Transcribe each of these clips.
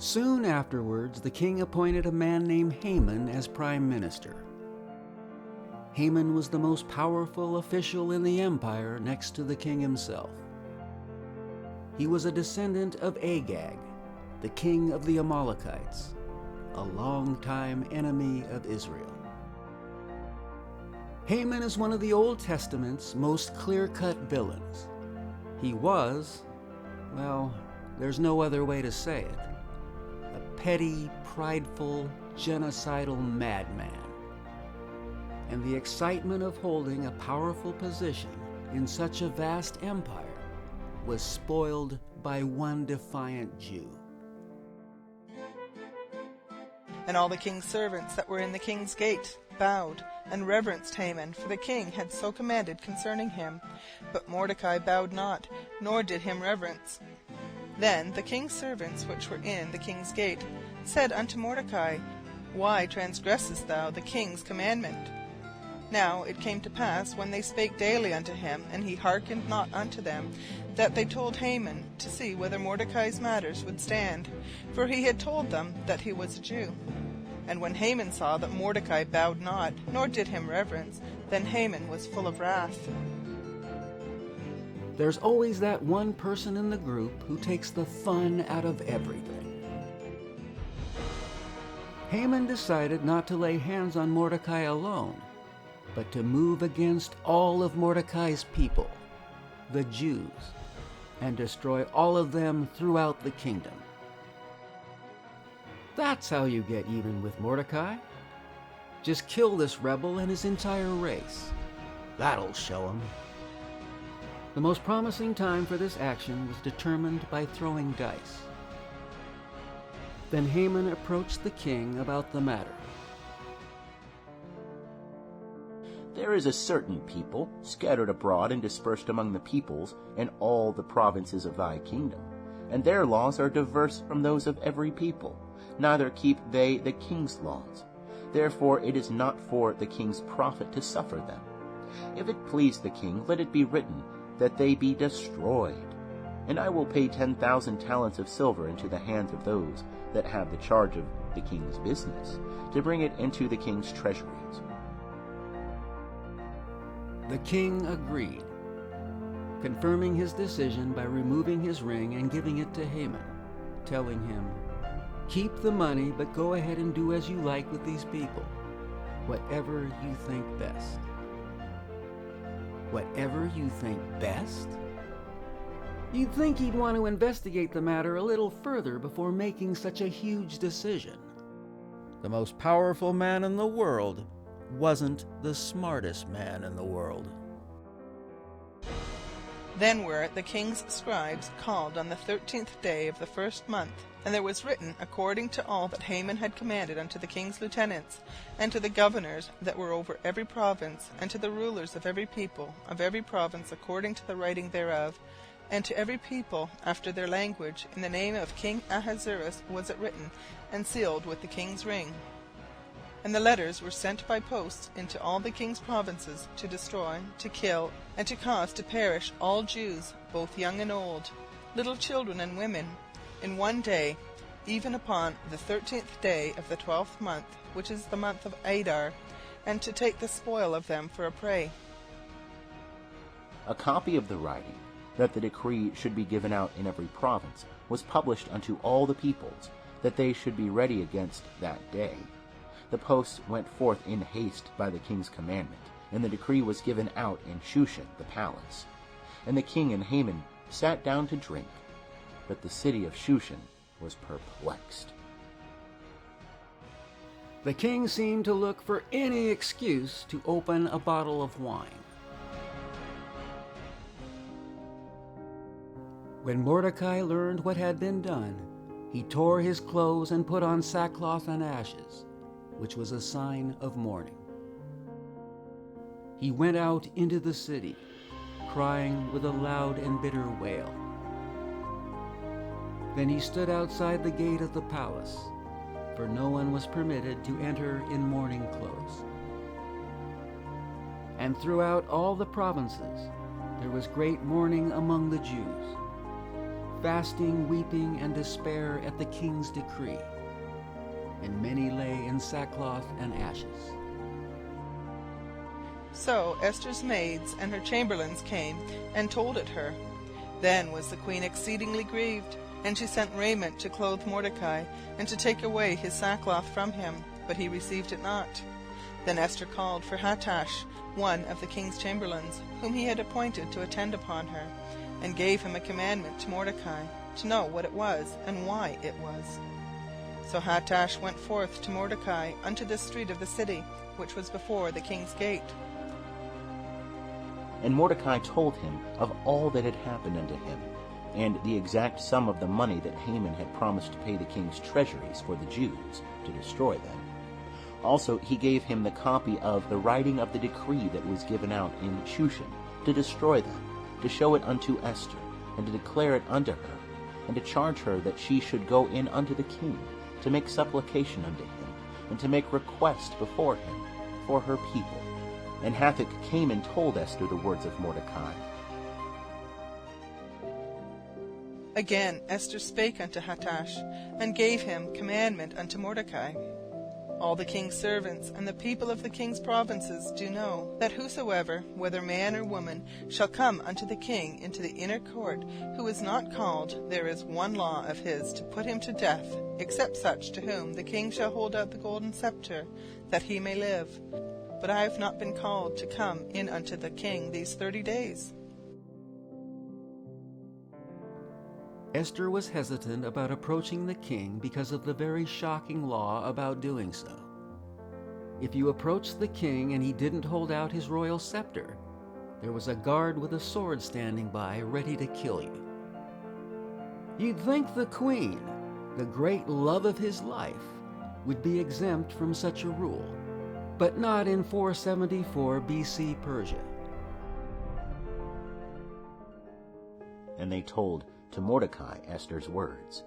Soon afterwards, the king appointed a man named Haman as prime minister. Haman was the most powerful official in the empire next to the king himself. He was a descendant of Agag, the king of the Amalekites, a longtime enemy of Israel. Haman is one of the Old Testament's most clear-cut villains. He was, well, there's no other way to say it, a petty, prideful, genocidal madman. And the excitement of holding a powerful position in such a vast empire was spoiled by one defiant Jew. And all the king's servants that were in the king's gate bowed and reverenced Haman, for the king had so commanded concerning him. But Mordecai bowed not, nor did him reverence. Then the king's servants which were in the king's gate said unto Mordecai, Why transgressest thou the king's commandment? Now it came to pass, when they spake daily unto him, and he hearkened not unto them, that they told Haman to see whether Mordecai's matters would stand, for he had told them that he was a Jew. And when Haman saw that Mordecai bowed not, nor did him reverence, then Haman was full of wrath. There's always that one person in the group who takes the fun out of everything. Haman decided not to lay hands on Mordecai alone, but to move against all of Mordecai's people, the Jews, and destroy all of them throughout the kingdom. That's how you get even with Mordecai. Just kill this rebel and his entire race. That'll show him. The most promising time for this action was determined by throwing dice. Then Haman approached the king about the matter. There is a certain people, scattered abroad and dispersed among the peoples in all the provinces of thy kingdom, and their laws are diverse from those of every people, neither keep they the king's laws. Therefore it is not for the king's profit to suffer them. If it please the king, let it be written, that they be destroyed. And I will pay 10,000 talents of silver into the hands of those that have the charge of the king's business, to bring it into the king's treasuries. The king agreed, confirming his decision by removing his ring and giving it to Haman, telling him, Keep the money, but go ahead and do as you like with these people, whatever you think best. Whatever you think best? You'd think he'd want to investigate the matter a little further before making such a huge decision. The most powerful man in the world wasn't the smartest man in the world. Then were the king's scribes called on the 13th day of the first month, and there was written according to all that Haman had commanded unto the king's lieutenants, and to the governors that were over every province, and to the rulers of every people, of every province according to the writing thereof, and to every people after their language, in the name of King Ahasuerus was it written, and sealed with the king's ring. And the letters were sent by post into all the king's provinces, to destroy, to kill, and to cause to perish all Jews, both young and old, little children and women, in one day, even upon the 13th day of the 12th month, which is the month of Adar, and to take the spoil of them for a prey. A copy of the writing, that the decree should be given out in every province, was published unto all the peoples, that they should be ready against that day. The post went forth in haste by the king's commandment, and the decree was given out in Shushan the palace. And the king and Haman sat down to drink, but the city of Shushan was perplexed. The king seemed to look for any excuse to open a bottle of wine. When Mordecai learned what had been done, he tore his clothes and put on sackcloth and ashes, which was a sign of mourning. He went out into the city, crying with a loud and bitter wail. Then he stood outside the gate of the palace, for no one was permitted to enter in mourning clothes. And throughout all the provinces there was great mourning among the Jews, fasting, weeping, and despair at the king's decree, and many lay in sackcloth and ashes. So Esther's maids and her chamberlains came and told it her. Then was the queen exceedingly grieved, and she sent raiment to clothe Mordecai, and to take away his sackcloth from him, but he received it not. Then Esther called for Hattash, one of the king's chamberlains, whom he had appointed to attend upon her, and gave him a commandment to Mordecai, to know what it was, and why it was. So Hattash went forth to Mordecai unto the street of the city, which was before the king's gate. And Mordecai told him of all that had happened unto him, and the exact sum of the money that Haman had promised to pay the king's treasuries for the Jews, to destroy them. Also he gave him the copy of the writing of the decree that was given out in Shushan, to destroy them, to show it unto Esther, and to declare it unto her, and to charge her that she should go in unto the king, to make supplication unto him, and to make request before him for her people. And Hathach came and told Esther the words of Mordecai. Again Esther spake unto Hattash, and gave him commandment unto Mordecai. All the king's servants and the people of the king's provinces do know that whosoever, whether man or woman, shall come unto the king into the inner court, who is not called, there is one law of his to put him to death, except such to whom the king shall hold out the golden scepter, that he may live. But I have not been called to come in unto the king these 30 days. Esther was hesitant about approaching the king because of the very shocking law about doing so. If you approached the king and he didn't hold out his royal scepter, there was a guard with a sword standing by ready to kill you. You'd think the queen, the great love of his life, would be exempt from such a rule, but not in 474 BC Persia. And they told to Mordecai Esther's words.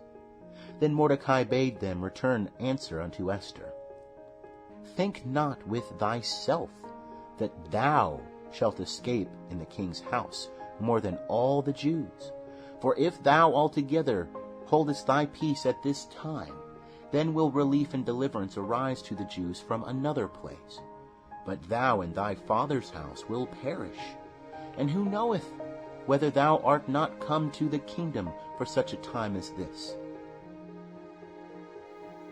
Then Mordecai bade them return answer unto Esther. Think not with thyself that thou shalt escape in the king's house more than all the Jews. For if thou altogether holdest thy peace at this time, then will relief and deliverance arise to the Jews from another place. But thou and thy father's house will perish. And who knoweth whether thou art not come to the kingdom for such a time as this?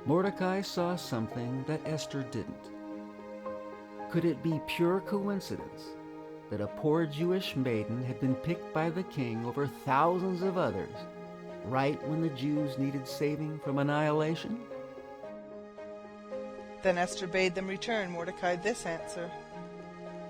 Mordecai saw something that Esther didn't. Could it be pure coincidence that a poor Jewish maiden had been picked by the king over thousands of others, right when the Jews needed saving from annihilation? Then Esther bade them return Mordecai this answer.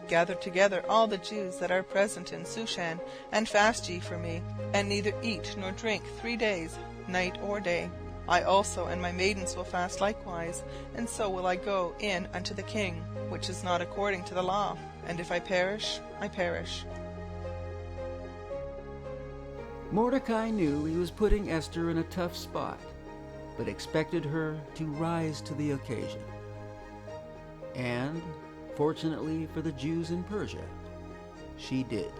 Gather together all the Jews that are present in Shushan, and fast ye for me, and neither eat nor drink 3 days, night or day. I also and my maidens will fast likewise, and so will I go in unto the king, which is not according to the law. And if I perish, I perish. Mordecai knew he was putting Esther in a tough spot, but expected her to rise to the occasion. And, fortunately for the Jews in Persia, she did.